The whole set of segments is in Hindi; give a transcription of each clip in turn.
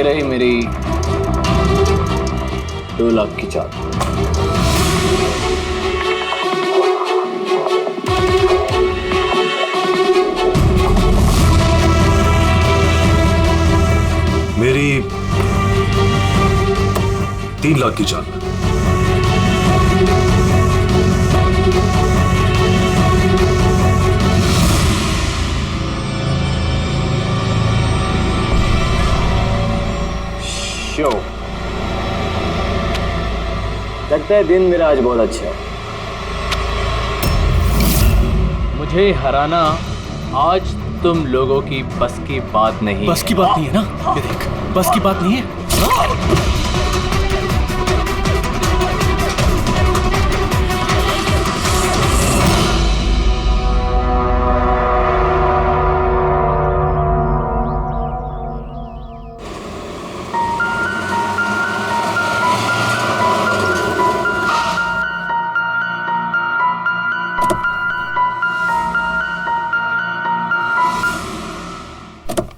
ये रही मेरी 2 लाख की चाल। मेरी 3 लाख की चाल। शो लगता है दिन मेरा आज बहुत अच्छा है। मुझे हराना आज तुम लोगों की बस की बात नहीं। बस की बात नहीं है ना? ये देख, बस की बात नहीं है।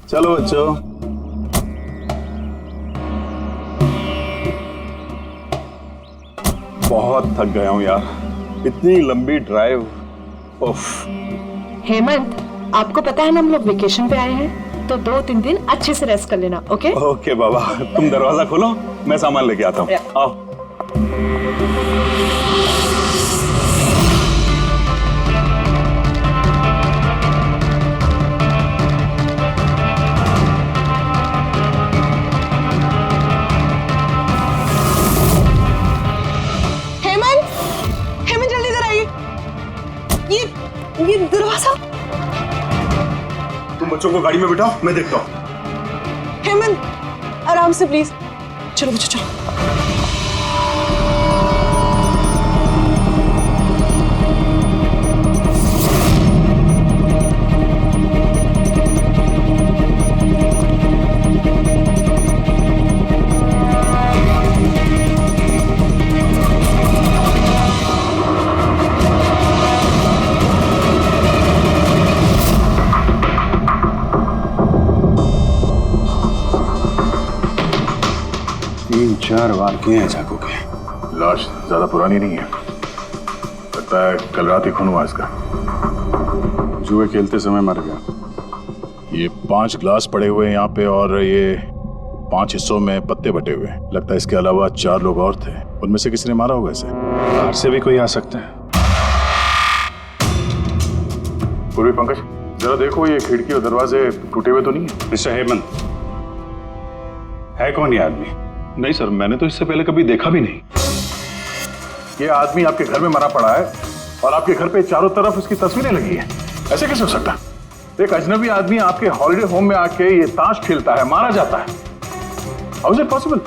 चलो बच्चों, बहुत थक गया हूं यार, इतनी लंबी ड्राइव। उफ। हेमंत, आपको पता है ना हम लोग वेकेशन पे आए हैं, तो 2-3 दिन अच्छे से रेस्ट कर लेना। ओके ओके बाबा, तुम दरवाजा खोलो, मैं सामान लेके आता हूँ। आओ। ये दरवाजा। तुम बच्चों को गाड़ी में बिठाओ, मैं देखता हूँ। हेमंत, आराम से प्लीज। चलो बच्चों चलो। चार वार किए हैं चाकू के। लाश ज्यादा पुरानी नहीं है, लगता है कल रात ही खून हुआ इसका। जुए खेलते समय मर गया। ये 5 ग्लास पड़े हुए हैं यहाँ पे और ये 5 हिस्सों में पत्ते बटे हुए हैं। लगता है इसके अलावा 4 लोग और थे, उनमें से किसी ने मारा होगा इसे। बाहर से भी कोई आ सकता है। पूर्वी पंकज, जरा देखो ये खिड़की और दरवाजे टूटे हुए तो नहीं है? मिस्टर हेमंत, है कौन ये आदमी? नहीं सर, मैंने तो इससे पहले कभी देखा भी नहीं। ये आदमी आपके घर में मरा पड़ा है और आपके घर पे चारों तरफ उसकी तस्वीरें लगी है। ऐसे कैसे हो सकता है? एक अजनबी आदमी आपके हॉलिडे होम में आके ये ताश खेलता है, मारा जाता है। How is it possible?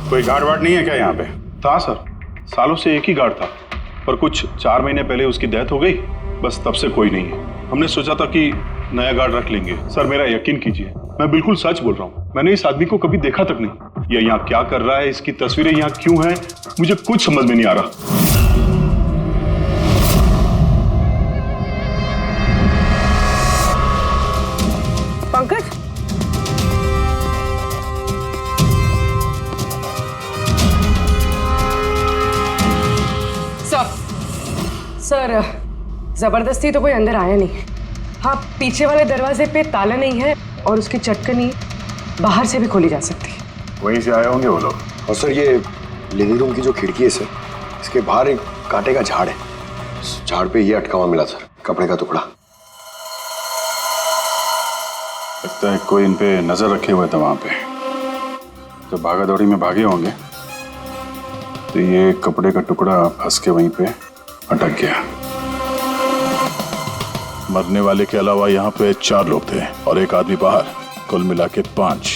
कोई गार्ड वार्ड नहीं है क्या यहाँ पे? था सर, सालों से एक ही गार्ड था, पर कुछ 4 महीने पहले उसकी डेथ हो गई, बस तब से कोई नहीं है। हमने सोचा था कि नया गार्ड रख लेंगे। सर मेरा यकीन कीजिए, मैं बिल्कुल सच बोल रहा हूँ। मैंने इस आदमी को कभी देखा तक नहीं। ये यहाँ क्या कर रहा है, इसकी तस्वीरें यहाँ क्यों हैं, मुझे कुछ समझ में नहीं आ रहा। पंकज, सर जबरदस्ती तो कोई अंदर आया नहीं है। हाँ, पीछे वाले दरवाजे पे ताला नहीं है और उसकी चटकनी बाहर से भी खोली जा सकती है। वहीं से आए होंगे वो लोग। और सर ये लिविंग रूम की जो खिड़की है सर, इसके बाहर एक कांटे का झाड़ है। उस झाड़ पे ये अटका हुआ मिला सर, कपड़े का टुकड़ा। लगता है कोई इन पे नजर रखे हुए था वहां पे। तो भागा दौड़ी में भागे होंगे, तो ये कपड़े का टुकड़ा फंस के वहीं पे अटक गया। मरने वाले के अलावा यहाँ पे 4 लोग थे और एक आदमी बाहर, कुल मिला के 5।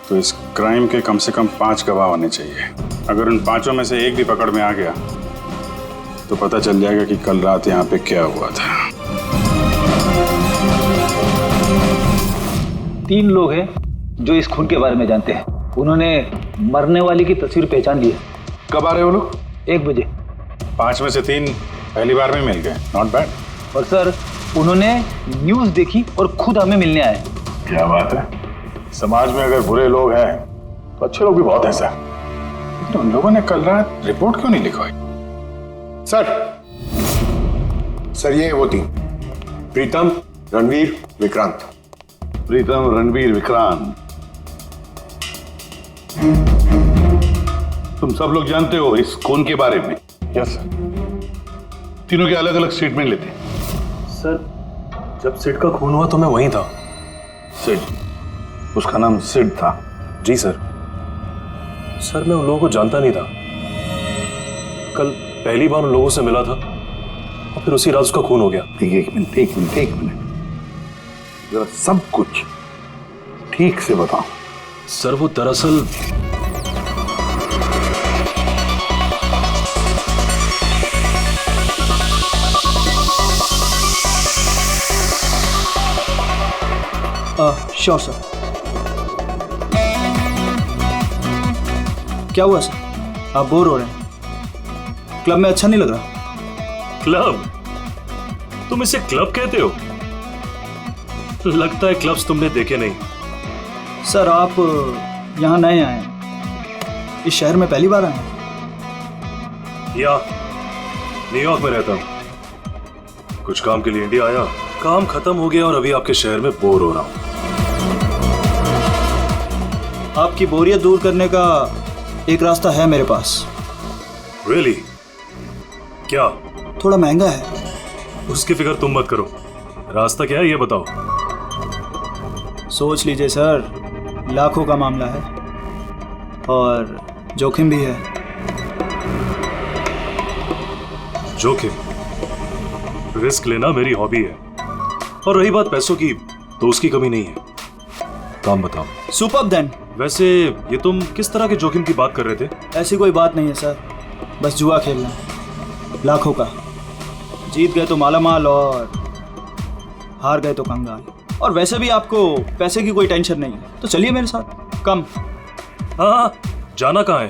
तो इस क्राइम के कम से कम 5 गवाह होने चाहिए। अगर उन 5 में से एक भी पकड़ में आ गया तो पता चल जाएगा कि कल रात यहाँ पे क्या हुआ था। 3 लोग हैं जो इस खून के बारे में जानते हैं। उन्होंने मरने वाले की तस्वीर पहचान ली है। कब आ रहे हो लोग? 1 बजे। 5 में से 3 पहली बार में मिल गए, नॉट बैड। और सर, उन्होंने न्यूज देखी और खुद हमें मिलने आए। क्या बात है, समाज में अगर बुरे लोग हैं तो अच्छे लोग भी बहुत हैं सर। लेकिन उन लोगों ने कल रात रिपोर्ट क्यों नहीं लिखवाई? सर ये वो तीन, प्रीतम, रणवीर, विक्रांत। प्रीतम, रणवीर, विक्रांत, तुम सब लोग जानते हो इस खून के बारे में? Yes sir. तीनों के अलग अलग स्टेटमेंट लेते। सर जब सिड का खून हुआ तो मैं वहीं था। सिड, उसका नाम सिड था? जी सर। सर मैं उन लोगों को जानता नहीं था। कल पहली बार उन लोगों से मिला था और फिर उसी रात उसका खून हो गया। एक मिनट, जरा सब कुछ ठीक से बताओ। सर वो दरअसल श्योर सर। क्या हुआ सर, आप बोर हो रहे हैं? क्लब में अच्छा नहीं लग रहा? क्लब? तुम इसे क्लब कहते हो? लगता है क्लब्स तुमने देखे नहीं। सर आप यहाँ नए आए हैं, इस शहर में पहली बार आए हैं? या न्यूयॉर्क में रहता हूँ, कुछ काम के लिए इंडिया आया, काम खत्म हो गया और अभी आपके शहर में बोर हो रहा हूँ। आपकी बोरियत दूर करने का एक रास्ता है मेरे पास। Really? क्या? थोड़ा महंगा है। उसकी फिक्र तुम मत करो, रास्ता क्या है ये बताओ। सोच लीजिए सर, लाखों का मामला है और जोखिम भी है। जोखिम? रिस्क लेना मेरी हॉबी है, और रही बात पैसों की तो उसकी कमी नहीं है। काम बताओ। Superb then. वैसे ये तुम किस तरह के जोखिम की बात कर रहे थे? ऐसी कोई बात नहीं है सर, बस जुआ खेलना, लाखों का। जीत गए तो मालामाल और हार गए तो कंगाल। और वैसे भी आपको पैसे की कोई टेंशन नहीं है, तो चलिए मेरे साथ। कम। हाँ, जाना कहाँ है?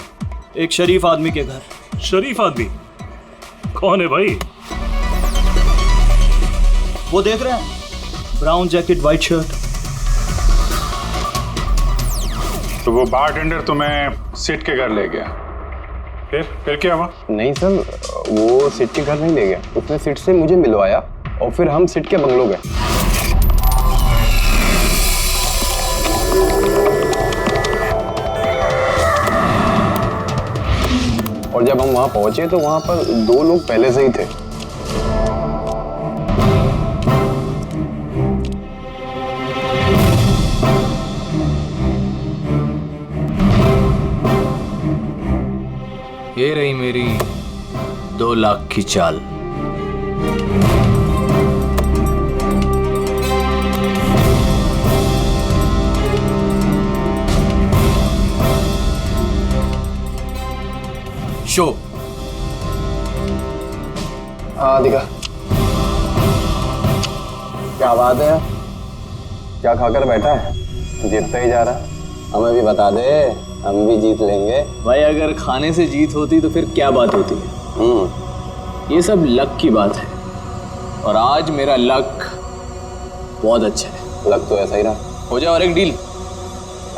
एक शरीफ आदमी के घर। शरीफ आदमी? कौन है भाई? वो देख रहे हैं, ब्राउन जैकेट, व्हाइट शर्ट। तो वो बारटेंडर तुम्हें सिड के घर ले गया, फिर क्या हुआ? नहीं सर, वो सिड के घर नहीं ले गया, उसने सिड से मुझे मिलवाया और फिर हम सिड के बंगलो गए। और जब हम वहां पहुंचे तो वहां पर दो लोग पहले से ही थे। ये रही मेरी 2 लाख की चाल। शो। हाँ दिखा। क्या बात है, क्या खाकर बैठा है? जीतता ही जा रहा। हमें भी बता दे, हम भी जीत लेंगे। भाई अगर खाने से जीत होती तो फिर क्या बात होती है? ये सब लक की बात है, और आज मेरा लक बहुत अच्छा है। लक तो ऐसा ही रहा। हो जाए और एक डील।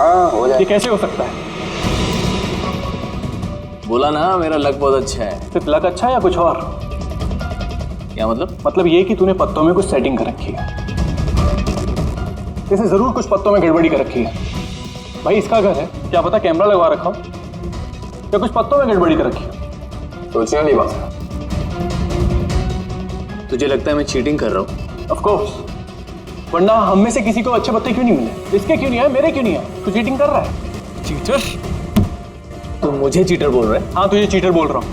हाँ हो जाए। ये कैसे हो सकता है? बोला ना मेरा लक बहुत अच्छा है। सिर्फ लक अच्छा है या कुछ और? क्या मतलब? मतलब ये कि तूने पत्तों में कुछ सेटिंग कर रखी है। जैसे जरूर कुछ पत्तों में गड़बड़ी कर रखी है। भाई इसका घर है, क्या पता कैमरा लगवा रखा हो या कुछ पत्तों में गड़बड़ी कर रखी है। सोचने वाली बात है। तुझे लगता है मैं चीटिंग कर रहा हूँ? ऑफ कोर्स, वरना हम में से किसी को अच्छे पत्ते क्यों नहीं मिले? इसके क्यों नहीं आए, मेरे क्यों नहीं आए? तू चीटिंग कर रहा है। चीटर? तू मुझे चीटर बोल रहा है? हाँ तुझे चीटर बोल रहा हूँ।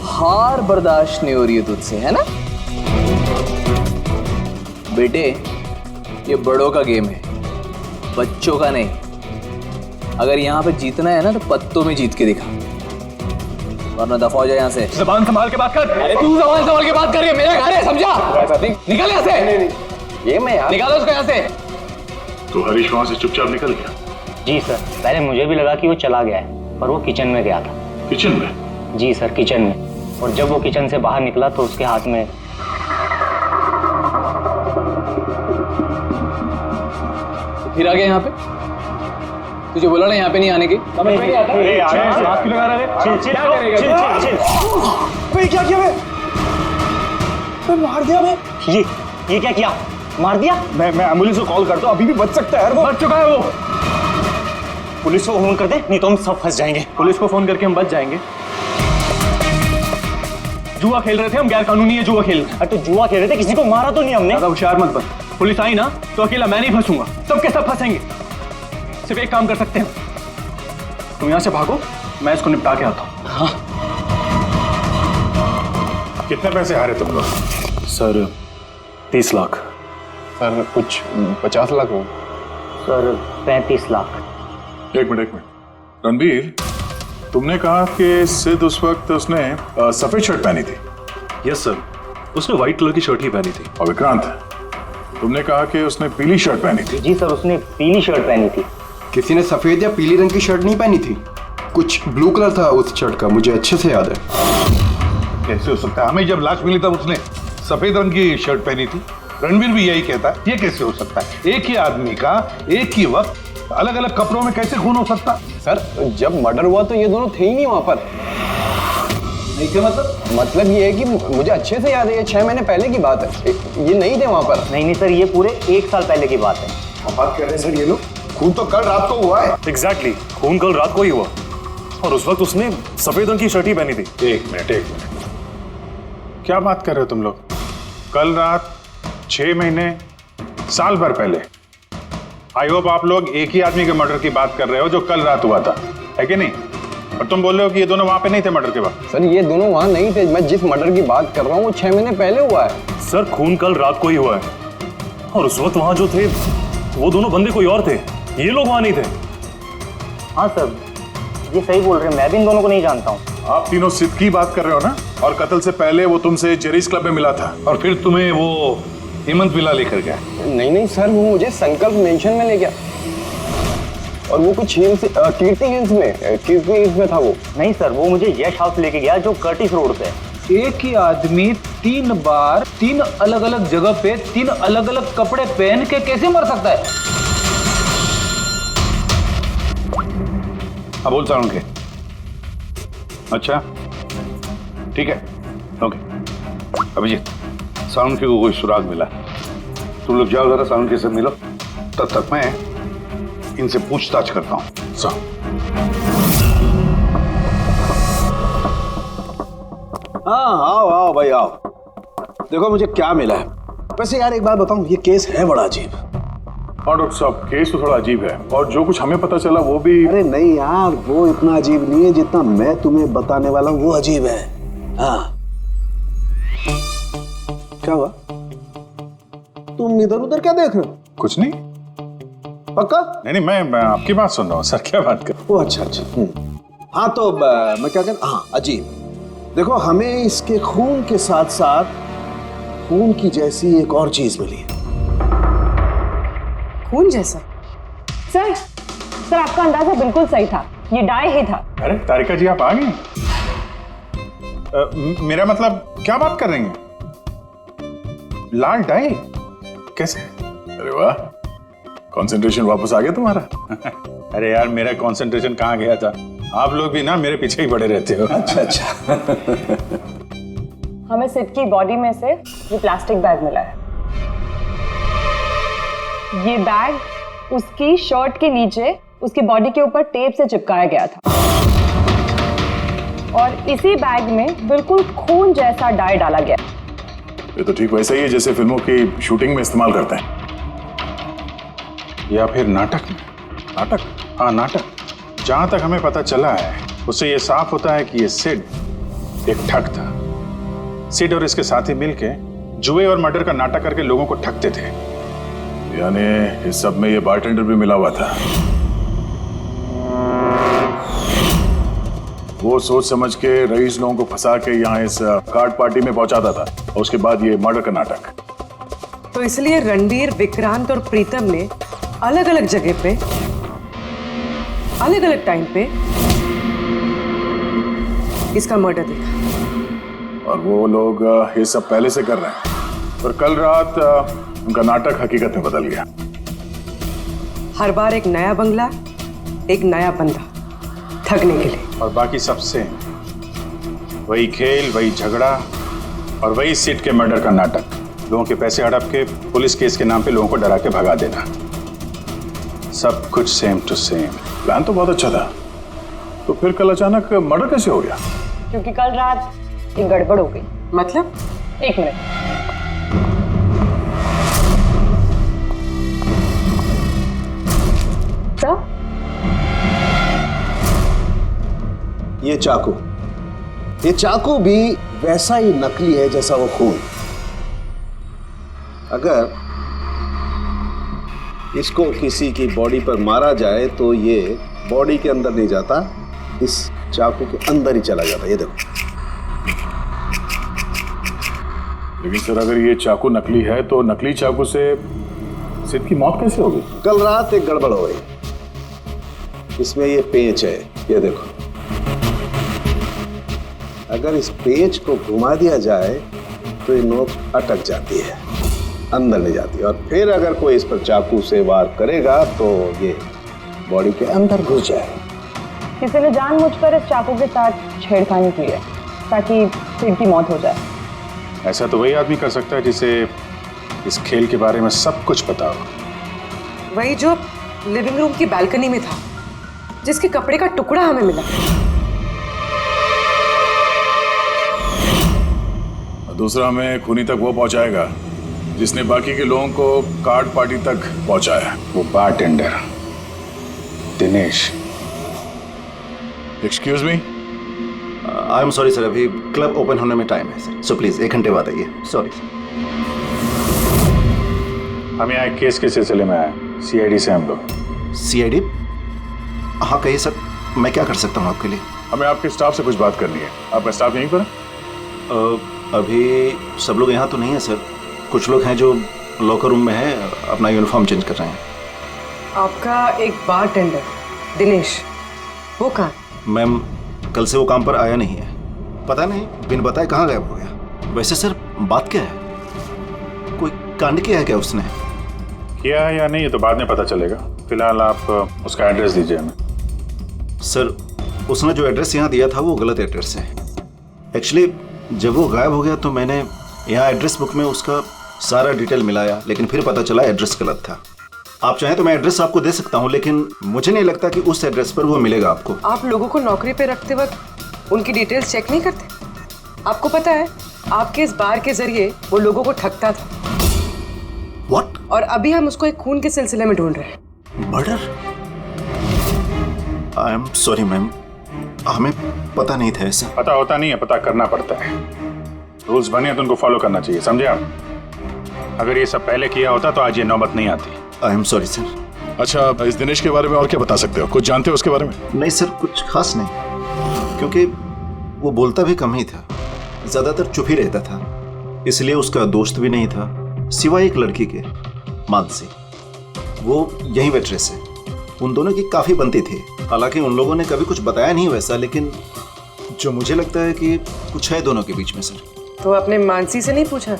हार बर्दाश्त नहीं हो रही है तुझसे, है ना? बेटे ये बड़ों का गेम है, बच्चों का नहीं। अगर यहाँ पे जीतना है ना तो पत्तों में जीत के दिखा, वरना दफा हो जाए यहाँ से। ज़बान संभाल के बात कर। अरे तू ज़बान संभाल के बात कर रही है, मेरा घर है, समझा? निकल यहाँ से। ये मैं यार। निकालो उसको यहाँ से। तो हरीश वहां से चुपचाप निकल गया? जी सर, पहले मुझे भी लगा कि वो चला गया है, पर वो किचन में गया था। किचन में? जी सर, किचन में। और जब वो किचन से बाहर निकला तो उसके हाथ में फिर आ गया यहाँ पे? तुझे बोला ना यहाँ पे नहीं आने की। क्या किया मैं मार दिया मैं। ये क्या किया? मार दिया? मैं एम्बुलेंस को कॉल करता हूँ, अभी भी बच सकता है। वो बच चुका है। वो पुलिस को फोन कर दे, नहीं तो हम सब फंस जाएंगे। पुलिस को फोन करके हम बच जाएंगे। जुआ खेल रहे थे हम, गैर कानूनी है जुआ खेल। अरे तो जुआ खेल रहे थे, किसी को मारा तो नहीं हमने। ज्यादा होशियार मत बन। पुलिस आई ना तो अकेला मैं नहीं फंसूंगा, सबके सब फंसेंगे। सिर्फ एक काम कर सकते हैं, तुम यहाँ से भागो, मैं इसको निपटा के आता हूँ। हाँ। कितने पैसे हारे तुम लोग? सर 30 लाख। सर कुछ 50 लाख हो। सर 35 लाख। एक मिनट रणबीर, तुमने कहा कि सिद्ध उस वक्त उसने सफेद शर्ट पहनी थी। यस सर, उसने व्हाइट कलर की शर्ट ही पहनी थी। और विक्रांत, तुमने कहा कि उसने पीली शर्ट पहनी थी। जी सर, उसने पीली शर्ट पहनी थी। किसी ने सफेद या पीली रंग की शर्ट नहीं पहनी थी, कुछ ब्लू कलर था उस शर्ट का, मुझे अच्छे से याद है। कैसे हो सकता है? हमें जब लाश मिली तब उसने सफेद रंग की शर्ट पहनी थी। रणबीर भी यही कहता है। ये कैसे हो सकता है? एक ही आदमी का एक ही वक्त अलग अलग कपड़ों में कैसे खून हो सकता? सर जब मर्डर हुआ तो ये दोनों थे ही नहीं वहां पर। नहीं थे मतलब ये है कि मुझे अच्छे से याद है, ये 6 महीने पहले की बात है, ये नहीं थे वहां पर। नहीं सर, ये पूरे 1 साल पहले की बात है। बात कर रहे हैं सर ये लोग। खून तो कल रात को हुआ है। एग्जैक्टली, खून कल रात को ही हुआ और उस वक्त उसने सफेद रंग की शर्ट ही पहनी थी। एक मिनट क्या बात कर रहे हो तुम लोग? कल रात 6 महीने साल भर पहले। आई होप आप लोग एक ही आदमी के मर्डर की बात कर रहे हो जो कल रात हुआ था, है कि नहीं? और तुम बोल रहे हो कि ये दोनों वहां पे नहीं थे मर्डर के वक्त। सर ये दोनों वहां नहीं थे, मैं जिस मर्डर की बात कर रहा हूँ वो 6 महीने पहले हुआ है। सर खून कल रात को ही हुआ है और उस वक्त वहां जो थे वो दोनों बंदे कोई और थे, ये लोग वहां नहीं थे। हाँ सर, ये सही बोल रहे हैं, मैं भी इन दोनों को नहीं जानता हूँ। आप तीनों सिद्ध की बात कर रहे हो ना? और कत्ल से पहले वो तुमसे जेरीज क्लब में मिला था और फिर तुम्हें वो हेमंत विला लेकर गया। नहीं सर, वो मुझे संकल्प मेंशन में ले गया और वो कुछ कीर्ति हिल्स में था वो। नहीं सर, वो मुझे यश हाउस लेके गया जो कर्टिस रोड पे है। एक ही आदमी 3 बार 3 अलग अलग जगह पे 3 अलग अलग कपड़े पहन के कैसे मर सकता है? हाँ बोल साउंड के। अच्छा ठीक है, ओके। अभिजीत, साउंड के को कोई सुराग मिला, तुम लोग जाओ जरा साउंड के से मिलो, तब तक मैं इनसे पूछताछ करता हूँ। हाँ आओ भाई आओ, देखो मुझे क्या मिला है। वैसे यार एक बात बताऊं, ये केस है बड़ा अजीब। और डॉक्टर साहब केस तो थोड़ा अजीब है और जो कुछ हमें पता चला वो भी। अरे नहीं यार, वो इतना अजीब नहीं है जितना मैं तुम्हें बताने वाला हूँ वो अजीब है। हाँ क्या हुआ? तुम इधर उधर क्या देख रहे हो? कुछ नहीं। पक्का? नहीं मैं आपकी बात सुन रहा हूँ सर, क्या बात कर। ओ अच्छा। हाँ तो मैं क्या कर, हाँ अजीब। देखो हमें इसके खून के साथ साथ खून की जैसी एक और चीज मिली है। खून जैसा? सर आपका अंदाजा बिल्कुल सही था, ये डाई ही था। अरे तारिका जी आप आ गई? मेरा मतलब क्या बात कर रही हैं? लाल डाई कैसे? अरे वाह, कंसंट्रेशन वापस आ गया तुम्हारा। अरे यार मेरा कंसंट्रेशन कहाँ गया था? आप लोग भी ना मेरे पीछे ही पड़े रहते हो। अच्छा। हमें सिड की बॉडी में से ये प्लास्टिक बैग मिला है। ये बैग उसकी शर्ट के नीचे उसकी बॉडी के ऊपर टेप से चिपकाया गया था और इसी बैग में बिल्कुल खून जैसा डाई डाला गया। ये तो ठीक वैसा ही है जैसे फिल्मों की शूटिंग में इस्तेमाल करते हैं। या फिर नाटक में। नाटक? हाँ नाटक। जहां तक हमें पता चला है उससे ये साफ होता है कि ये सिड एक ठग था। सिड और इसके साथी मिलके जुए और मर्डर का नाटक करके लोगों को ठगते थे। यानी इस सब में ये बारटेंडर भी मिला हुआ था। वो सोच समझ के रईस लोगों को फंसा के यहाँ इस कार्ड पार्टी में पहुंचाता था और उसके बाद ये मर्डर का नाटक। तो इसलिए रणबीर, विक्रांत और प्रीतम ने अलग अलग जगह पे अलग अलग टाइम पे इसका मर्डर देखा और वो लोग ये सब पहले से कर रहे हैं, पर कल रात उनका नाटक हकीकत में बदल गया। हर बार एक नया बंगला, एक नया बंदा ठगने के लिए। और बाकी सब सेम, वही खेल, वही झगड़ा और वही सीट के मर्डर का नाटक। लोगों के पैसे हड़प के पुलिस केस के नाम पे लोगों को डरा के भगा देना, सब कुछ सेम टू सेम। प्लान तो बहुत अच्छा था, तो फिर कल अचानक मर्डर कैसे हो गया? क्योंकि कल रात एक गड़बड़ हो गई। मतलब? एक मिनट। क्या? ये चाकू भी वैसा ही नकली है जैसा वो खून। अगर इसको किसी की बॉडी पर मारा जाए तो ये बॉडी के अंदर नहीं जाता, इस चाकू के अंदर ही चला जाता। ये देखो। लेकिन सर अगर ये चाकू नकली है तो नकली चाकू से सिद्ध की मौत कैसे होगी? कल रात एक गड़बड़ हो गई। इसमें ये पेंच है, ये देखो। अगर इस पेंच को घुमा दिया जाए तो ये नोक अटक जाती है, अंदर ले जाती है, और फिर अगर कोई इस पर चाकू से वार करेगा तो ये बॉडी के अंदर घुस जाएगा। किसी ने जानबूझकर इस चाकू के साथ छेड़खानी की है ताकि सिड की मौत हो जाए। ऐसा तो वही आदमी कर सकता है जिसे इस खेल के बारे में सब कुछ पता हो। वही जो लिविंग रूम की बालकनी में था, जिसके कपड़े का टुकड़ा हमें मिला। दूसरा हमें खूनी तक वो पहुंचाएगा जिसने बाकी के लोगों को कार्ड पार्टी तक पहुंचाया। वो bartender Dinesh. Excuse me, I am sorry sir, अभी क्लब ओपन होने में टाइम है सर, सो प्लीज 1 घंटे बाद आइए। Sorry sir. हम यहाँ एक केस के सिलसिले में आए, सीआईडी से हम लोग। सीआईडी? हाँ कहिए सर, मैं क्या कर सकता हूँ आपके लिए? हमें आपके स्टाफ से कुछ बात करनी है। आपका स्टाफ यहीं पर है? अभी सब लोग यहाँ तो नहीं है सर, कुछ लोग हैं जो लॉकर रूम में हैं, अपना यूनिफॉर्म चेंज कर रहे हैं। आपका एक बारटेंडर दिनेश, वो कहाँ? मैम कल से वो काम पर आया नहीं है, पता नहीं बिन बताए कहाँ गायब हो गया। वैसे सर बात क्या है, कोई कांड किया है क्या उसने? किया है या नहीं ये तो बाद में पता चलेगा, फिलहाल आप उसका एड्रेस दीजिए हमें। सर उसने जो एड्रेस यहाँ दिया था वो गलत एड्रेस है। एक्चुअली जब वो गायब हो गया तो मैंने यहाँ एड्रेस बुक में उसका सारा डिटेल मिलाया, लेकिन फिर पता चला एड्रेस गलत था। आप चाहें तो मैं एड्रेस आपको दे सकता हूँ, लेकिन मुझे नहीं लगता कि उस एड्रेस पर वो मिलेगा आपको। आप लोगों को नौकरी पे रखते वक्त उनकी डिटेल्स चेक नहीं करते? आपको पता है आपके इस बार के जरिए वो लोगों को ठगता था। What? और अभी हम उसको एक खून के सिलसिले में ढूंढ रहे हैं। Murder? I am sorry ma'am, हमें पता नहीं था ऐसा। पता होता नहीं है, पता करना पड़ता है। रूल्स बने हैं तो उनको फॉलो करना चाहिए, समझे आप? अगर ये सब पहले किया होता तो आज ये नौबत नहीं आती। I am sorry sir. अच्छा, इस दिनेश के बारे में और क्या बता सकते हो? कुछ जानते हो उसके बारे में? नहीं सर, कुछ खास नहीं, क्योंकि वो बोलता भी कम ही था, ज्यादातर चुप ही रहता था। इसलिए उसका दोस्त भी नहीं था सिवाय एक लड़की के, मानसी। वो यही वेट्रेस है, उन दोनों की काफी बनती थी। हालांकि उन लोगों ने कभी कुछ बताया नहीं वैसा, लेकिन जो मुझे लगता है कि कुछ है दोनों के बीच में सर। तो आपने मानसी से नहीं पूछा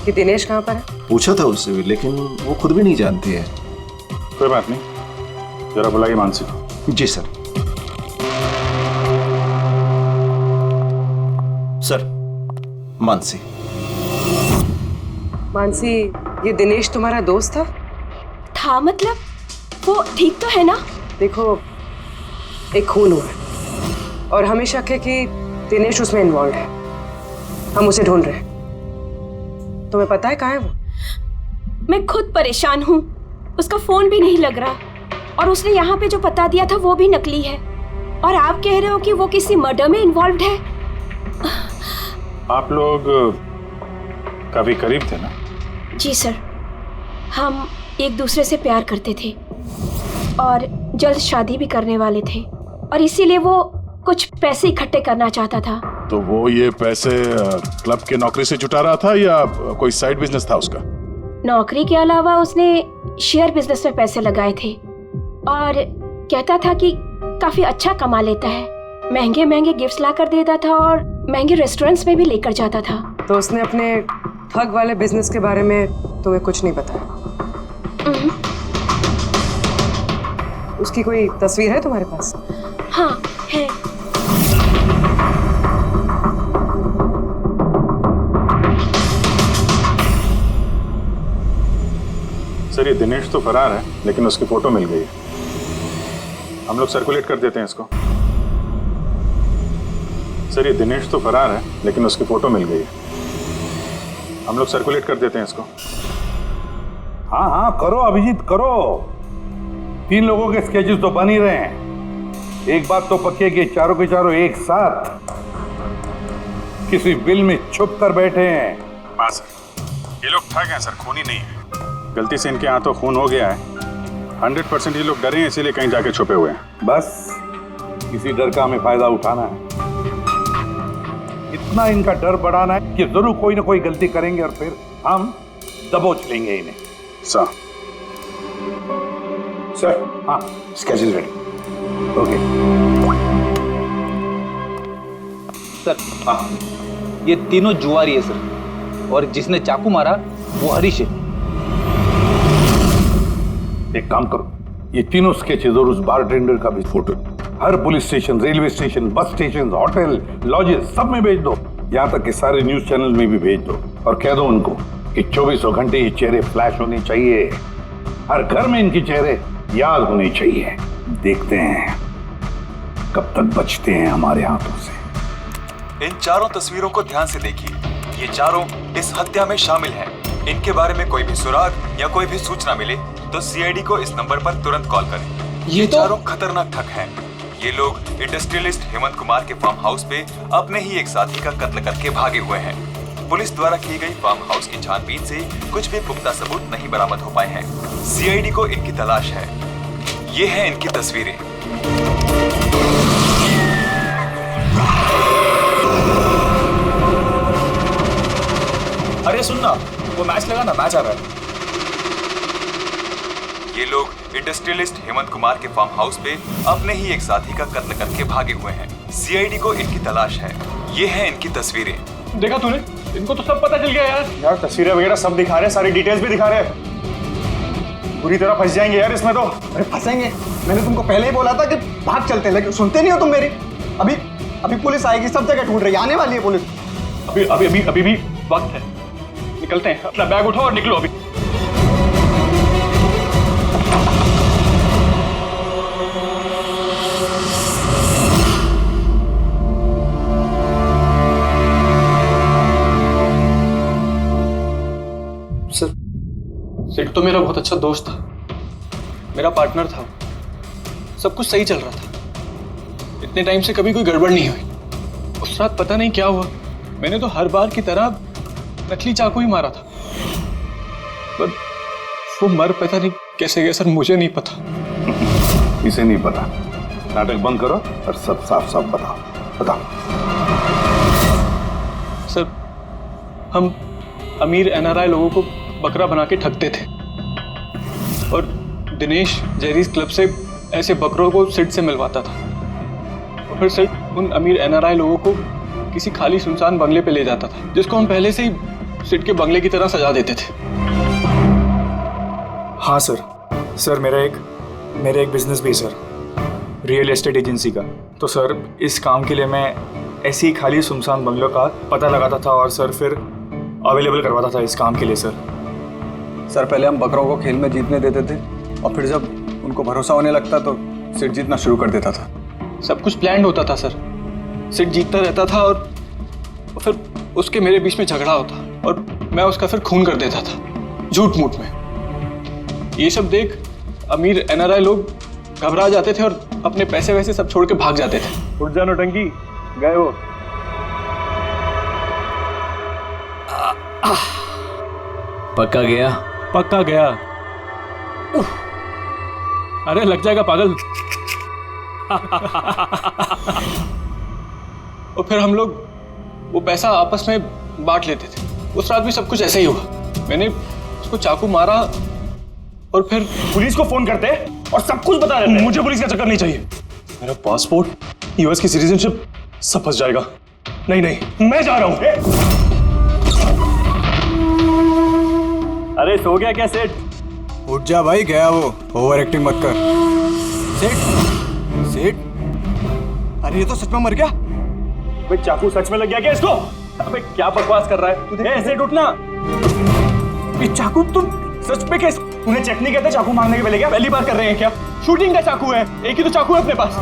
कि दिनेश कहाँ पर है? पूछा था उससे भी, लेकिन वो खुद भी नहीं जानती है। कोई बात नहीं, जरा बुलाइए मानसी को। जी सर। सर मानसी। मानसी, ये दिनेश तुम्हारा दोस्त था? मतलब वो ठीक तो है ना? देखो, एक खून हुआ है और हमें शक है कि दिनेश उसमें इन्वॉल्व है। हम उसे ढूंढ रहे हैं। तुम्हें पता है कहाँ है वो? मैं खुद परेशान हूँ, उसका फोन भी नहीं लग रहा, और उसने यहाँ पे जो बता दिया था वो भी नकली है, और आप कह रहे हो कि वो किसी मर्डर में इन्वॉल्व है। आप लोग काफी करीब थे ना? जी सर, हम एक दूसरे से प्यार करते थे और जल्द शादी भी करने वाले थे, और इसीलिए वो कुछ पैसे इकट्ठे करना चाहता था। तो वो ये पैसे क्लब के नौकरी से जुटा रहा था या कोई साइड बिजनेस था उसका? नौकरी के अलावा उसने शेयर बिजनेस में पैसे लगाए थे, और कहता था कि काफी अच्छा कमा लेता है। महंगे महंगे गिफ्ट्स ला कर देता था और महंगे रेस्टोरेंट्स में भी लेकर जाता था। तो उसने अपने ठग वाले बिजनेस के बारे में तुम्हें कुछ नहीं बताया? उसकी कोई तस्वीर है तुम्हारे पास? हाँ है। सर ये दिनेश तो फरार है, लेकिन उसकी फोटो मिल गई है। हम लोग सर्कुलेट कर देते हैं इसको। सर ये दिनेश तो फरार है, लेकिन उसकी फोटो मिल गई है। हम लोग सर्कुलेट कर देते हैं इसको। हाँ हाँ करो अभिजीत करो। 3 लोगों के स्केचेस तो बन ही रहे हैं। एक बात तो पक्की है कि चारों के चारों एक साथ किसी बिल में छुप कर बैठे हैं। हाँ सर, ये लोग ठग हैं सर, खूनी नहीं है। गलती से इनके हाथों खून हो गया है। 100% ये लोग डरे हैं, इसीलिए कहीं जाके छुपे हुए हैं। बस किसी डर का हमें फायदा उठाना है। इतना इनका डर बढ़ाना है कि जरूर कोई ना कोई गलती करेंगे और फिर हम दबोच लेंगे इन्हें। सर हाँ स्केड्यूल रेडी। ओके सर हाँ ये तीनों जुआरी है सर, और जिसने चाकू मारा वो हरीश है। एक काम करो, ये तीनों स्केचेस और उस बारटेंडर का भी फोटो हर police station, railway station, bus station, hotel, lodges सब में भेज दो। यहाँ तक कि सारे न्यूज चैनल में भी भेज दो और कह दो उनको कि 24 घंटे ये चेहरे फ्लैश होने चाहिए। हर घर में इनके चेहरे याद होने चाहिए। देखते हैं कब तक बचते हैं हमारे हाथों से। इन चारों तस्वीरों को ध्यान से देखिए। ये चारों इस हत्या में शामिल हैं। इनके बारे में कोई भी सुराग या कोई भी सूचना मिले तो सीआईडी को इस नंबर पर तुरंत कॉल करें। ये चारों खतरनाक ठग हैं। ये लोग इंडस्ट्रियलिस्ट हेमंत कुमार के फार्म हाउस पे अपने ही एक साथी का कत्ल करके भागे हुए हैं। पुलिस द्वारा की गई फार्म हाउस की छानबीन से कुछ भी पुख्ता सबूत नहीं बरामद हो पाए हैं। सीआईडी को इनकी तलाश है। ये हैं इनकी तस्वीरें। अरे सुनना, वो मैच लगा ना, मैच आ रहा है। ये लोग इंडस्ट्रियलिस्ट हेमंत कुमार के फार्म हाउस पे अपने ही एक साथी का कत्ल करके भागे हुए हैं। सीआईडी को इनकी तलाश है। ये हैं इनकी तस्वीरें। देखा तूने, इनको तो सब पता चल गया यार। यार तस्वीरें वगैरह सब दिखा रहे हैं, सारी डिटेल्स भी दिखा रहे हैं। पूरी तरह फंस जाएंगे यार इसमें तो। अरे फंसेंगे, मैंने तुमको पहले ही बोला था कि भाग चलते हैं, लेकिन सुनते नहीं हो तुम मेरी। अभी पुलिस आएगी, सब जगह ढूंढ रही है, आने वाली है पुलिस। अभी भी वक्त है, निकलते हैं। अपना बैग उठाओ और निकलो अभी। सिड तो मेरा बहुत अच्छा दोस्त था, मेरा पार्टनर था। सब कुछ सही चल रहा था। इतने टाइम से कभी कोई गड़बड़ नहीं हुई। उस रात पता नहीं क्या हुआ, मैंने तो हर बार की तरह नकली चाकू ही मारा था, पर वो मर पता नहीं कैसे गया सर, मुझे नहीं पता। इसे नहीं पता। नाटक बंद करो और सब साफ साफ बताओ। सर हम अमीर एनआरआई लोगों को बकरा बना के ठगते थे, और दिनेश जेरीज क्लब से ऐसे बकरों को सिड से मिलवाता था, और फिर सिड उन अमीर एनआरआई लोगों को किसी खाली सुनसान बंगले पे ले जाता था, जिसको हम पहले से ही सिड के बंगले की तरह सजा देते थे। हाँ सर मेरा एक बिजनेस भी सर, रियल एस्टेट एजेंसी का। तो सर इस काम के लिए मैं ऐसे ही खाली सुनसान बंगलों का पता लगाता था और सर फिर अवेलेबल करवाता था इस काम के लिए। सर पहले हम बकरों को खेल में जीतने देते थे, और फिर जब उनको भरोसा होने लगता तो सिड जीतना शुरू कर देता था। सब कुछ प्लान्ड होता था सर। सिड जीतता रहता था और फिर उसके मेरे बीच में झगड़ा होता, और मैं उसका फिर खून कर देता था झूठ मूठ में। ये सब देख अमीर एनआरआई लोग घबरा जाते थे और अपने पैसे वैसे सब छोड़ के भाग जाते थे। उठ जानो टंकी, गए वो। पक्का गया? पक्का गया। अरे लग जाएगा पागल। और फिर हम लोग वो पैसा आपस में बांट लेते थे। उस रात भी सब कुछ ऐसा ही हुआ। मैंने उसको चाकू मारा और फिर पुलिस को फोन करते और सब कुछ बता देते। मुझे पुलिस का चक्कर नहीं चाहिए। मेरा पासपोर्ट, यूएस की सिटीजनशिप सब फंस जाएगा। नहीं मैं जा रहा हूं। अरे सो गया क्या सेठ? उठ जा भाई, गया वो। ओवर एक्टिंग मत कर। सेठ, अरे ये तो सच में मर गया। अबे चाकू सच में लग गया क्या इसको? अबे क्या बकवास कर रहा है? ऐसे उठना। ये चाकू तुम सच में कैसे? तूने चेक नहीं किया था चाकू मांगने के पहले? क्या पहली बार कर रहे हैं क्या? शूटिंग का चाकू है, एक ही तो चाकू है अपने पास।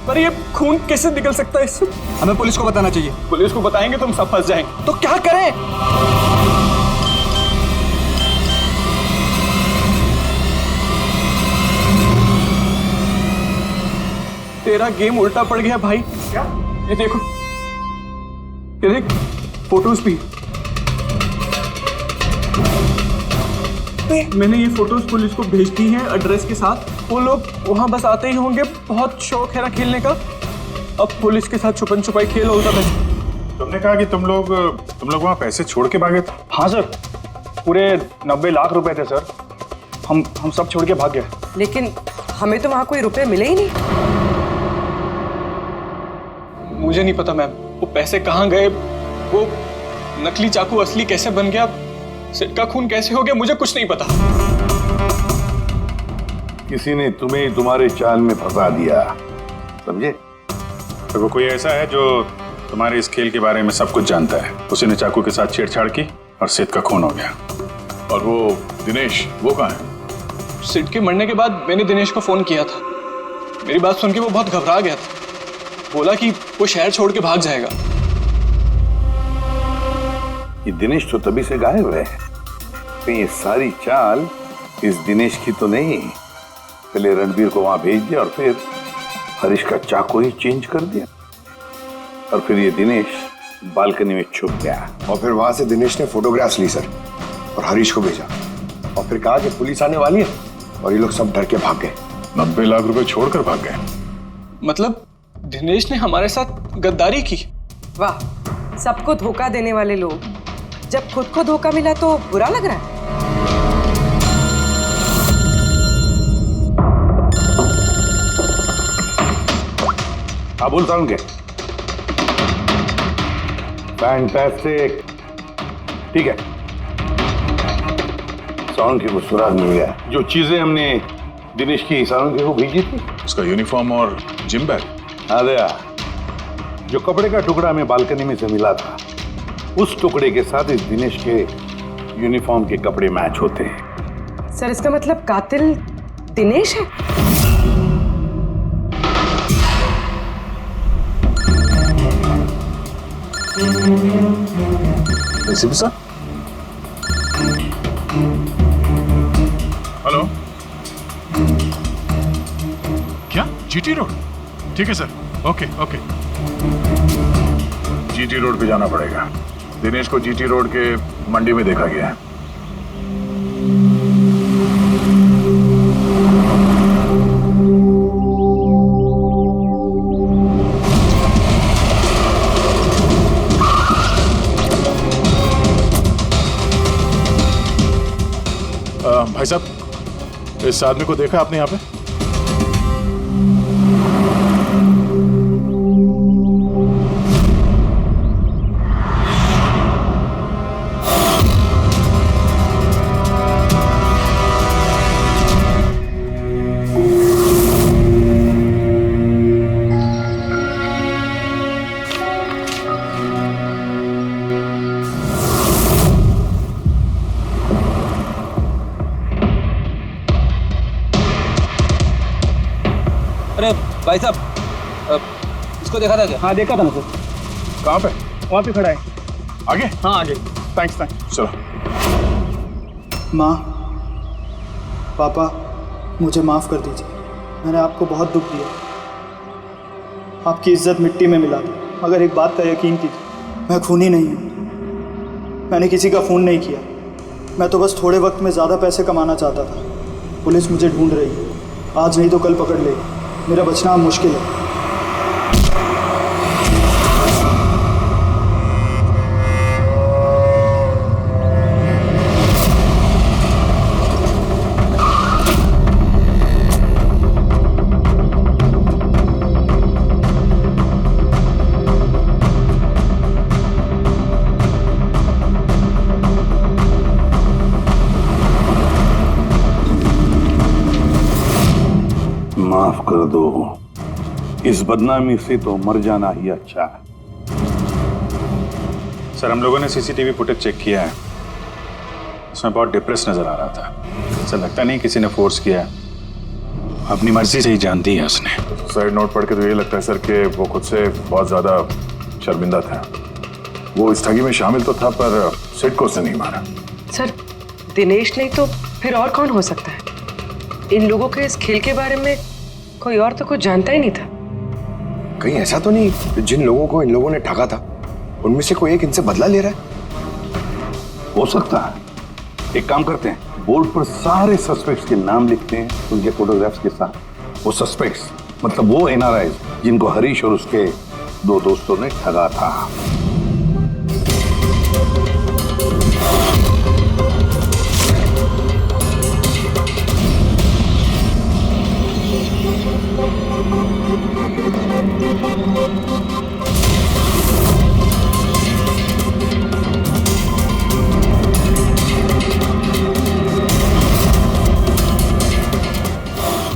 पर ये खून कैसे निकल सकता है इससे? हमें पुलिस को बताना चाहिए। पुलिस को बताएंगे तुम सब फंस जाएंगे। तो क्या करें? तेरा गेम उल्टा पड़ गया भाई। क्या? ये देखो, ये देख, फोटोज भी। मैंने ये फोटोज पुलिस को भेज दी हैं एड्रेस के साथ। वो लोग वहां बस आते ही होंगे। बहुत शौक है ना खेलने का। अब पुलिस के साथ छुपन छुपाई खेल होता है। तुमने कहा कि तुम लोग वहां पैसे छोड़ के भागे थे? हाँ सर, पूरे 90 लाख रुपए थे सर। हम सब छोड़ के भाग गए। लेकिन हमें तो वहां कोई रुपए मिले ही नहीं। मुझे नहीं पता मैम, वो पैसे कहाँ गए, वो नकली चाकू असली कैसे बन गया, सेठ का खून कैसे हो गया, मुझे कुछ नहीं पता। किसी ने तुम्हें तुम्हारे चाल में फंसा दिया, समझे? तो वो कोई ऐसा है जो तुम्हारे इस खेल के बारे में सब कुछ जानता है। उसी ने चाकू के साथ छेड़छाड़ की और सेठ का खून हो गया। और वो दिनेश, वो कहाँ है? सेठ के मरने के बाद मैंने दिनेश को फोन किया था। मेरी बात सुन के वो बहुत घबरा गया था। बोला कि वो शहर छोड़ के भाग जाएगा। ये दिनेश तो तभी से गायब है। कहीं ये सारी चाल इस दिनेश की तो नहीं? पहले रणबीर को वहां भेज दिया और फिर हरीश का चाकू ही चेंज कर दिया, और फिर ये दिनेश बालकनी में छुप गया। और फिर वहां से दिनेश ने फोटोग्राफ्स ली सर, और हरीश को भेजा, और फिर कहा कि पुलिस आने वाली है, और ये लोग सब डर के भाग गए। 90 लाख रुपए छोड़कर भाग गए? मतलब दिनेश ने हमारे साथ गद्दारी की? वाह, सबको धोखा देने वाले लोग। जब खुद को धोखा मिला तो बुरा लग रहा है। हाँ बोल साउंड के। फैंटास्टिक, ठीक है। साउंड के को सुराग मिल गया। जो चीजें हमने दिनेश की साउंड के को भेजी थी, उसका यूनिफॉर्म और जिम बैग। हाँ दया, जो कपड़े का टुकड़ा हमें बालकनी में से मिला था, उस टुकड़े के साथ इस दिनेश के यूनिफॉर्म के कपड़े मैच होते हैं। सर, इसका मतलब कातिल दिनेश है? सर, हेलो, क्या जीटी रोड? ठीक है sir, okay okay. GT road पे जाना पड़ेगा। दिनेश को जीटी रोड के मंडी में देखा गया है। भाई साहब, इस आदमी को देखा आपने यहाँ पे? अरे भाई साहब, इसको देखा था क्या? हाँ देखा था ना सर। कहाँ पे? वहाँ पे खड़ा है। आगे? हाँ आगे। थैंक्स। चलो। माँ, पापा, मुझे माफ़ कर दीजिए। मैंने आपको बहुत दुख दिया। आपकी इज्जत मिट्टी में मिला दी। अगर एक बात का यकीन कीजिए, मैं खूनी नहीं हूँ। मैंने किसी का खून नहीं किया। मैं तो बस थोड़े वक्त में ज़्यादा पैसे कमाना चाहता था। पुलिस मुझे ढूंढ रही है। आज नहीं तो कल पकड़ लेगी। मेरा बचना अब मुश्किल है। माफ कर दो। इस बदनामी से तो मर जाना ही अच्छा है। सर हम लोगों ने सीसीटीवी फुटेज चेक किया है, उसमें बहुत डिप्रेस नजर आ रहा था। ऐसा लगता नहीं किसी ने फोर्स किया है, अपनी मर्जी से ही जान दी है उसने। साइड नोट पढ़ के तो ये लगता है सर कि वो खुद से बहुत ज्यादा शर्मिंदा था। वो इस ठगी में शामिल तो था पर सिड को उसने नहीं मारा। सर दिनेश नहीं तो फिर और कौन हो सकता है? इन लोगों के इस खेल के बारे में कोई और तो कुछ जानता ही नहीं था। कहीं ऐसा तो नहीं जिन लोगों को इन लोगों ने ठगा था उनमें से कोई एक इनसे बदला ले रहा है? हो सकता है। एक काम करते हैं, बोर्ड पर सारे सस्पेक्ट्स के नाम लिखते हैं उनके फोटोग्राफ्स के साथ। वो सस्पेक्ट्स मतलब वो एनआरआई जिनको हरीश और उसके दो दोस्तों ने ठगा था।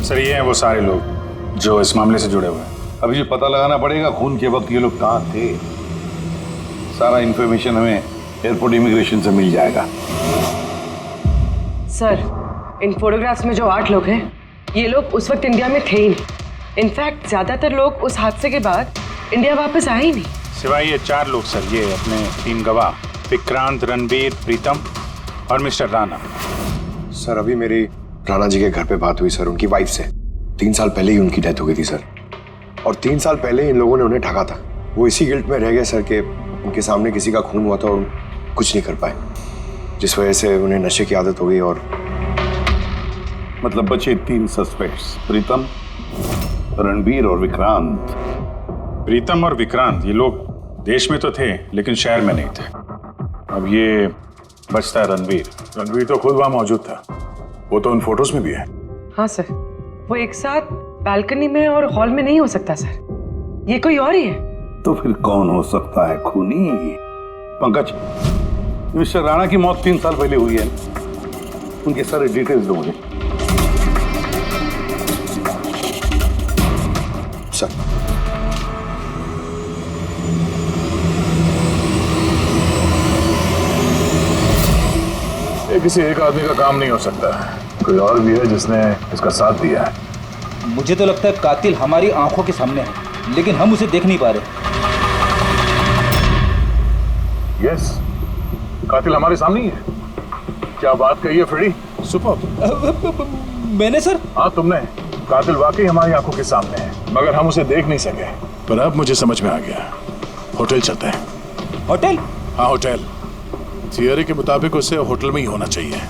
सर ये हैं वो सारे लोग जो इस मामले से जुड़े हुए हैं। अभी ये पता लगाना पड़ेगा खून के वक्त ये लोग कहाँ थे। सारा इंफॉर्मेशन हमें एयरपोर्ट इमिग्रेशन से मिल जाएगा। सर इन फोटोग्राफ्स में जो 8 लोग हैं ये लोग उस वक्त इंडिया में थे ही नहीं। इनफैक्ट ज्यादातर लोग उस हादसे के बाद इंडिया वापस आए ही नहीं। सिवाय ये 4 लोग सर, ये अपने 3 गवाह विक्रांत, रणबीर, प्रीतम और मिस्टर राणा। सर अभी मेरी राणा जी के घर पे बात हुई सर उनकी वाइफ से। 3 साल पहले ही उनकी डेथ हो गई थी सर, और 3 साल पहले इन लोगों ने उन्हें ठगा था। वो इसी गिल्ट में रह गए सर कि उनके सामने किसी का खून हुआ था और कुछ नहीं कर पाए, जिस वजह से उन्हें नशे की आदत हो गई। और मतलब बचे 3 सस्पेक्ट्स, प्रीतम, रणबीर और विक्रांत। प्रीतम और विक्रांत ये लोग देश में तो थे लेकिन शहर में नहीं थे। अब ये बचता है रणबीर। रणबीर तो खुद वहां मौजूद था, वो तो उन फोटोज में भी है। हाँ सर, वो एक साथ बालकनी में और हॉल में नहीं हो सकता सर, ये कोई और ही है। तो फिर कौन हो सकता है खूनी? पंकज, मिस्टर राणा की मौत 3 साल पहले हुई है, उनके सारे डिटेल्स दो मुझे। सर ये किसी एक आदमी का काम नहीं हो सकता, कोई और भी है जिसने इसका साथ दिया है। मुझे तो लगता है कातिल हमारी आंखों के सामने है, लेकिन हम उसे देख नहीं पा रहे। यस, कातिल हमारे सामने ही है। क्या बात कही है फ्रेडी? सुपर। मैंने सर? हाँ तुमने। कातिल वाकई हमारी आंखों के सामने है, मगर हम उसे देख नहीं सके। पर अब मुझे समझ में आ गया, होटल चलते हैं। होटल? हाँ होटल। थियरी के मुताबिक उसे होटल में ही होना चाहिए।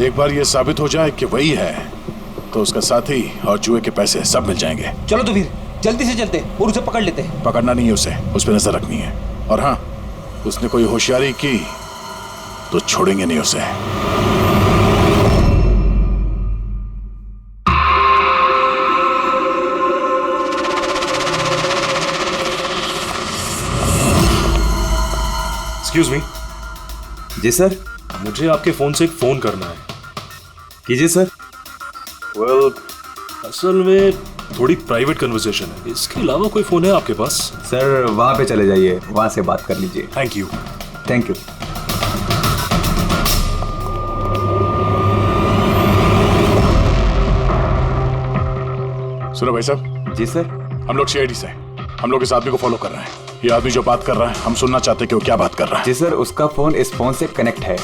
एक बार ये साबित हो जाए कि वही है तो उसका साथी और जुए के पैसे सब मिल जाएंगे। चलो तो फिर जल्दी से चलते और उसे पकड़ लेते हैं। पकड़ना नहीं है उसे, उस पर नजर रखनी है। और हाँ, उसने कोई होशियारी की तो छोड़ेंगे नहीं उसे। Excuse me. जी सर। मुझे आपके फोन से एक फोन करना है। कीजिए सर। वेल, असल में थोड़ी प्राइवेट कन्वर्सेशन है, इसके अलावा कोई फोन है आपके पास? सर वहां पे चले जाइए, वहां से बात कर लीजिए। Thank you. Thank you. सुनो भाई साहब। जी सर। हम लोग सीआईडी से हैं, हम लोग इस आदमी को फॉलो कर रहे हैं। ये आदमी जो बात कर रहा है हम सुनना चाहते हैं कि वो क्या बात कर रहा है। जी सर, उसका फोन इस फोन से कनेक्ट है।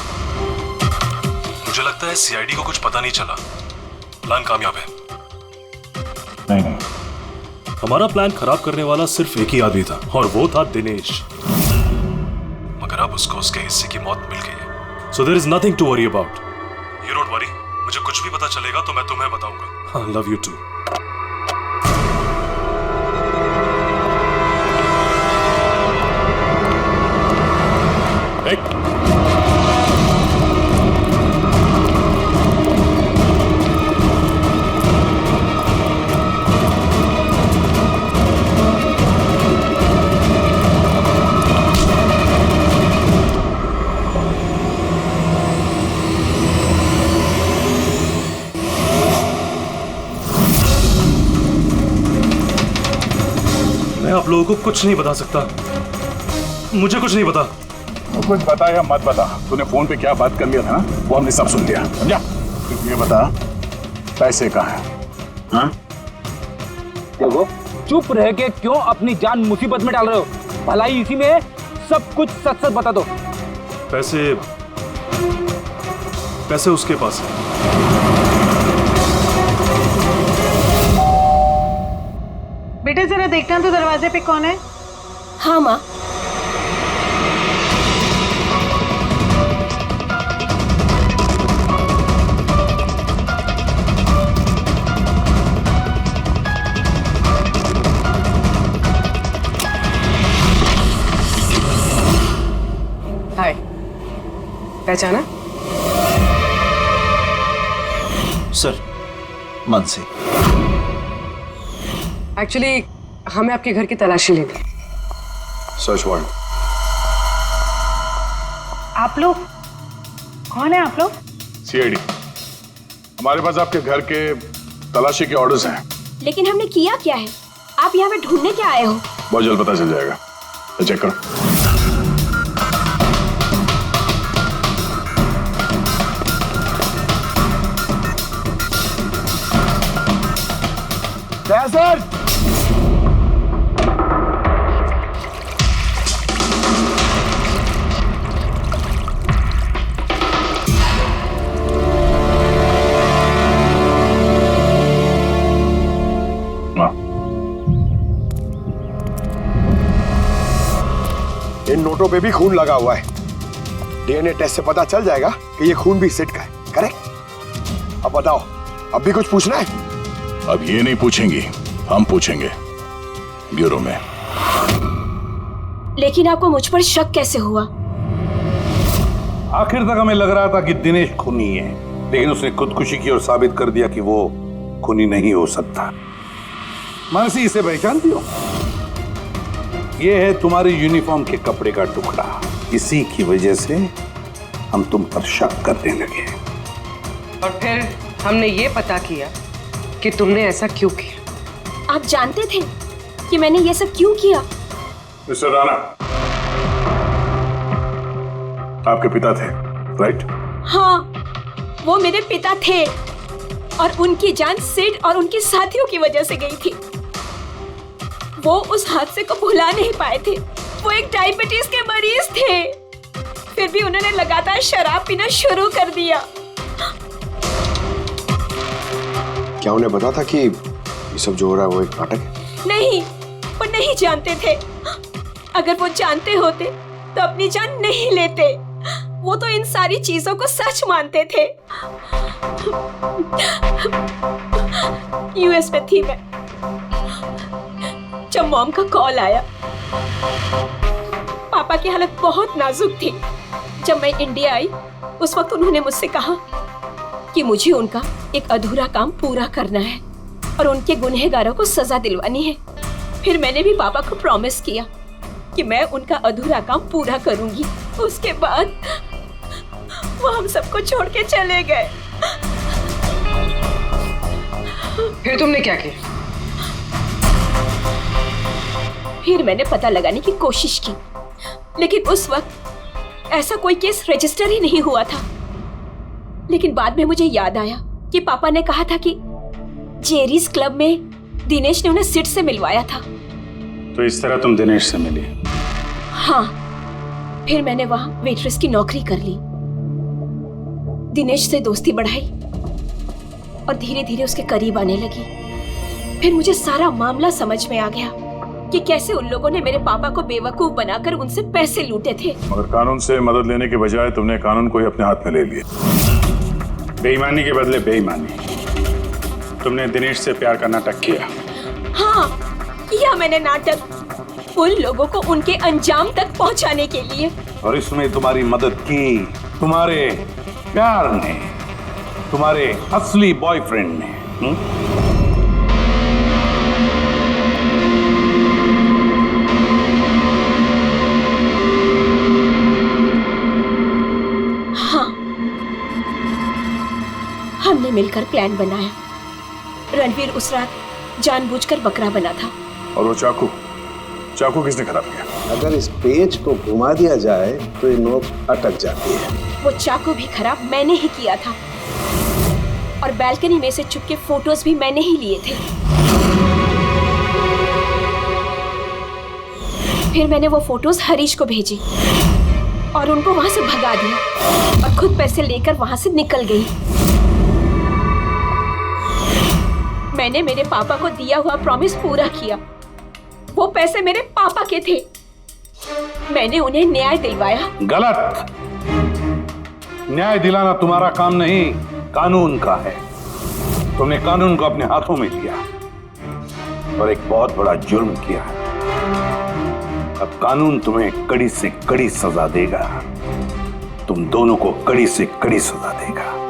मुझे लगता है सीआईडी को कुछ पता नहीं चला, प्लान कामयाब है। नहीं, हमारा प्लान खराब करने वाला सिर्फ एक ही आदमी था और वो था दिनेश, मगर अब उसको उसके हिस्से की मौत मिल गई है। So there is nothing to worry about. You don't worry, मुझे कुछ भी पता चलेगा तो मैं तुम्हें बताऊंगा। I love you too. आप लोगों को कुछ नहीं बता सकता। मुझे कुछ नहीं पता। तो कुछ बता या मत बता, तूने फोन पे क्या बात कर लिया था ना, वो हमने सब सुन लिया, समझा? ये बता, पैसे कहाँ हैं? हाँ? देखो, चुप रह के क्यों अपनी जान मुसीबत में डाल रहे हो? भलाई इसी में है, सब कुछ सच सच बता दो। पैसे उसके पास है। बेटे जरा देखना तो दरवाजे पे कौन है? हाँ माँ। हाय, पहचाना? सर, मानसी। एक्चुअली हमें आपके घर की तलाशी लेनी है। Search warrant. आप लोग कौन है? आप लोग सीआईडी। हमारे पास आपके घर के तलाशी के ऑर्डर्स हैं। लेकिन हमने किया क्या है? आप यहाँ पे ढूंढने क्या आए हो? बहुत जल्द पता चल जाएगा, तो चेक करो। सर, इन नोटों पे भी खून लगा हुआ है। डीएनए टेस्ट से पता चल जाएगा कि ये खून भी सिट का है, करेक्ट? अब बताओ, अब भी कुछ पूछना है? अब ये नहीं पूछेंगी, हम पूछेंगे ब्यूरो में। लेकिन आपको मुझ पर शक कैसे हुआ? आखिर तक हमें लग रहा था कि दिनेश खूनी है, लेकिन उसने खुदकुशी की और साबित कर दिया कि वो खूनी नहीं हो सकता। मानसी, इसे पहचानती हो? ये है तुम्हारे यूनिफॉर्म के कपड़े का टुकड़ा। इसी की वजह से हम तुम पर शक करने लगे। और फिर हमने ये पता किया कि तुमने ऐसा क्यों किया। आप जानते थे कि मैंने ये सब क्यों किया? मिस्टर राणा, आपके पिता थे, राइट? हाँ, वो मेरे पिता थे और उनकी जान सिड और उनके साथियों की वजह से गई थी। वो उस हादसे को भुला नहीं पाए थे। वो एक डायबिटीज के मरीज थे, फिर भी उन्होंने लगातार शराब पीना शुरू कर दिया। क्या उन्हें पता था कि ये सब जो हो रहा है वो एक नाटक है? नहीं, वो नहीं जानते थे। अगर वो जानते होते तो अपनी जान नहीं लेते। वो तो इन सारी चीजों को सच मानते थे। यूएस में थी मैं जब मॉम का कॉल आया। पापा की हालत बहुत नाजुक थी। जब मैं इंडिया आई उस वक्त उन्होंने मुझसे कहा कि मुझे उनका एक अधूरा काम पूरा करना है और उनके गुनहगारों को सजा दिलवानी है। फिर मैंने भी पापा को प्रॉमिस किया कि मैं उनका अधूरा काम पूरा करूंगी। उसके बाद वो हम सबको छोड़ के चले गए। फिर तुमने क्या किया? फिर मैंने पता लगाने की कोशिश की, लेकिन उस वक्त ऐसा कोई केस रजिस्टर ही नहीं हुआ था। लेकिन बाद में मुझे याद आया कि पापा ने कहा था कि जेरीज क्लब में दिनेश ने उन्हें सिड से मिलवाया था। तो इस तरह तुम दिनेश से मिली? हाँ, फिर मैंने वहां वेट्रेस की नौकरी कर ली। दिनेश से दोस्ती बढ़ाई और धीरे धीरे उसके करीब आने लगी। फिर मुझे सारा मामला समझ में आ गया कि कैसे उन लोगों ने मेरे पापा को बेवकूफ बनाकर उनसे पैसे लूटे थे। मगर कानून से मदद लेने के बजाय तुमने कानून को ही अपने हाथ में ले लिया। बेईमानी के बदले बेईमानी। तुमने दिनेश से प्यार का नाटक किया। हाँ, किया मैंने नाटक उन लोगों को उनके अंजाम तक पहुंचाने के लिए। और इसमें तुम्हारी मदद की तुम्हारे प्यार ने, तुम्हारे असली बॉयफ्रेंड ने। हाँ, हमने मिलकर प्लान बनाया। रणवीर उस रात जानबूझकर बकरा बना था। और वो चाकू चाकू किसने खराब किया? अगर इस पेज को घुमा दिया जाए तो ये नोक अटक जाती है। वो चाकू भी खराब मैंने ही किया था और बालकनी में से चुपके फोटोज भी मैंने ही लिए थे। फिर मैंने वो फोटोज हरीश को भेजी और उनको वहां से भगा दिया और खुद पैसे लेकर वहां से निकल गई। मैंने मेरे पापा को दिया हुआ प्रॉमिस पूरा किया। वो पैसे मेरे पापा के थे। मैंने उन्हें न्याय दिलवाया। गलत। न्याय दिलाना तुम्हारा काम नहीं, कानून का है। तुमने कानून को अपने हाथों में लिया और एक बहुत बड़ा जुर्म किया है। अब कानून तुम्हें कड़ी से कड़ी सजा देगा। तुम दोनों को कड़ी से कड़ी सजा देगा।